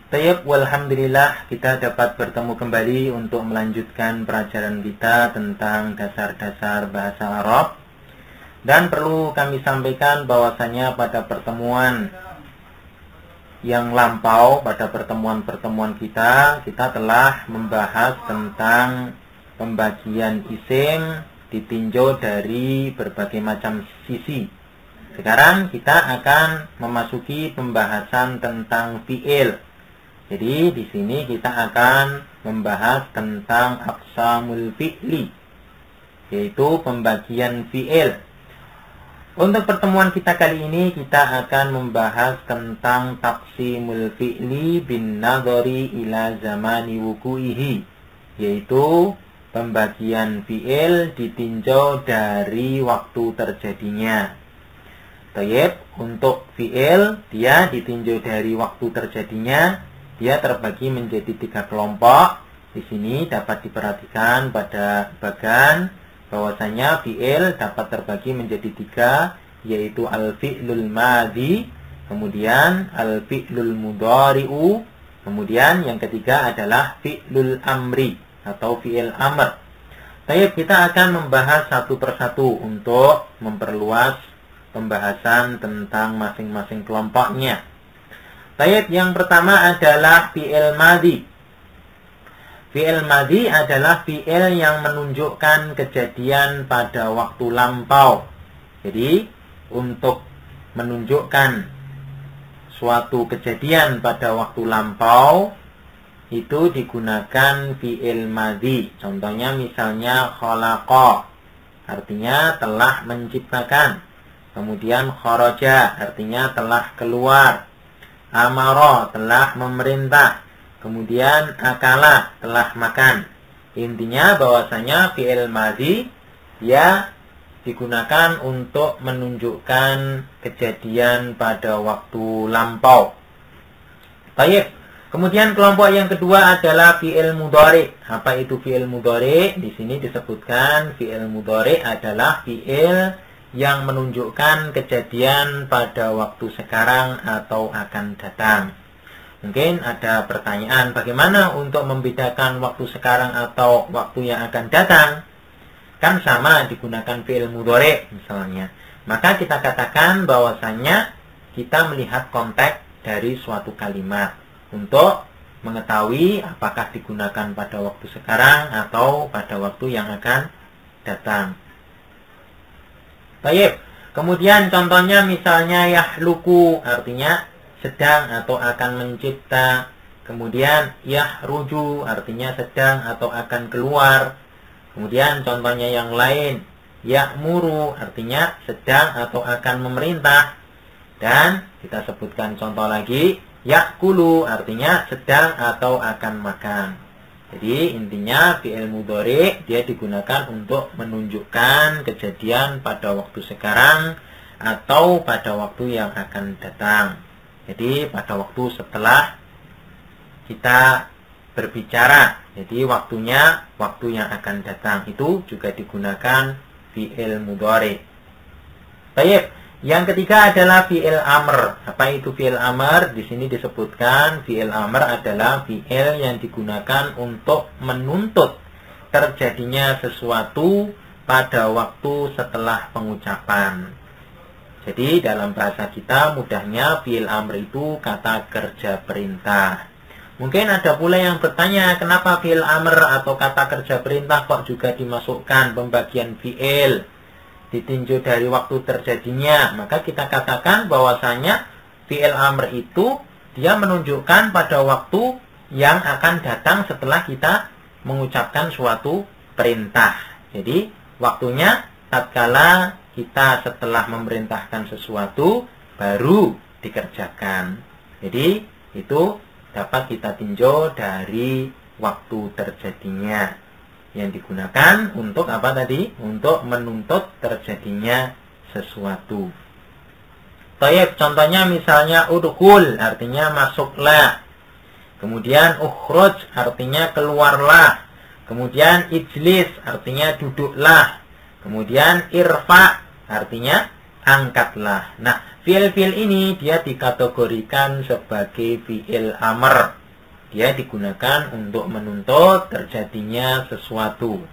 Tayyib, walhamdulillah kita dapat bertemu kembali untuk melanjutkan pelajaran kita tentang dasar-dasar bahasa Arab. Dan perlu kami sampaikan bahwasanya pada pertemuan yang lampau, pada pertemuan-pertemuan kita telah membahas tentang pembagian isim ditinjau dari berbagai macam sisi. Sekarang kita akan memasuki pembahasan tentang fi'il. Jadi di sini kita akan membahas tentang aqsamul fi'li, yaitu pembagian fi'il. Untuk pertemuan kita kali ini kita akan membahas tentang taqsimul fi'li bin nadhari ila zamani wuku'ihi, yaitu pembagian fi'il ditinjau dari waktu terjadinya. Tayyib, untuk fi'il dia ditinjau dari waktu terjadinya. Dia terbagi menjadi 3 kelompok. Di sini dapat diperhatikan pada bagan bahwasanya fi'il dapat terbagi menjadi 3, yaitu al-fi'lul madhi, kemudian al-fi'lul mudhari'u, kemudian yang ketiga adalah fi'lul amri atau fi'il amr. Baik, kita akan membahas satu persatu untuk memperluas pembahasan tentang masing-masing kelompoknya. Baik, yang pertama adalah fi'il madhi. Fi'il madhi adalah fi'il yang menunjukkan kejadian pada waktu lampau. Jadi, untuk menunjukkan suatu kejadian pada waktu lampau, itu digunakan fi'il madhi. Contohnya misalnya khalaqa, artinya telah menciptakan. Kemudian kharaja, artinya telah keluar. Amara, telah memerintah. Kemudian akala, telah makan. Intinya bahwasanya fi'il madhi dia digunakan untuk menunjukkan kejadian pada waktu lampau. Baik. Kemudian kelompok yang kedua adalah fi'il mudhari. Apa itu fi'il mudhari? Di sini disebutkan fi'il mudhari adalah fi'il yang menunjukkan kejadian pada waktu sekarang atau akan datang. Mungkin ada pertanyaan, bagaimana untuk membedakan waktu sekarang atau waktu yang akan datang? Kan sama digunakan fi'il mudhari misalnya. Maka kita katakan bahwasanya kita melihat konteks dari suatu kalimat untuk mengetahui apakah digunakan pada waktu sekarang atau pada waktu yang akan datang. Baik. Kemudian contohnya misalnya yahluku, artinya sedang atau akan mencipta. Kemudian yahruju, artinya sedang atau akan keluar. Kemudian contohnya yang lain, ya'muru, artinya sedang atau akan memerintah. Dan kita sebutkan contoh lagi, ya'kulu, artinya sedang atau akan makan. Jadi intinya fi'il mudhari dia digunakan untuk menunjukkan kejadian pada waktu sekarang atau pada waktu yang akan datang. Jadi pada waktu setelah kita berbicara. Jadi waktunya waktu yang akan datang itu juga digunakan fi'il mudhari. Baik. Yang ketiga adalah fi'il amr. Apa itu fi'il amr? Di sini disebutkan fi'il amr adalah fi'il yang digunakan untuk menuntut terjadinya sesuatu pada waktu setelah pengucapan. Jadi dalam bahasa kita mudahnya fi'il amr itu kata kerja perintah. Mungkin ada pula yang bertanya, kenapa fi'il amr atau kata kerja perintah kok juga dimasukkan pembagian fi'il ditinjau dari waktu terjadinya? Maka kita katakan bahwasanya fi'il amr itu dia menunjukkan pada waktu yang akan datang setelah kita mengucapkan suatu perintah. Jadi waktunya tatkala kita setelah memerintahkan sesuatu baru dikerjakan. Jadi itu dapat kita tinjau dari waktu terjadinya, yang digunakan untuk apa tadi? Untuk menuntut terjadinya sesuatu. Tayyib, contohnya misalnya udkhul, artinya masuklah. Kemudian ukhruj, artinya keluarlah. Kemudian ijlis, artinya duduklah. Kemudian irfa, artinya angkatlah. Nah, Fiil-fiil ini dia dikategorikan sebagai fiil amr. Dia digunakan untuk menuntut terjadinya sesuatu.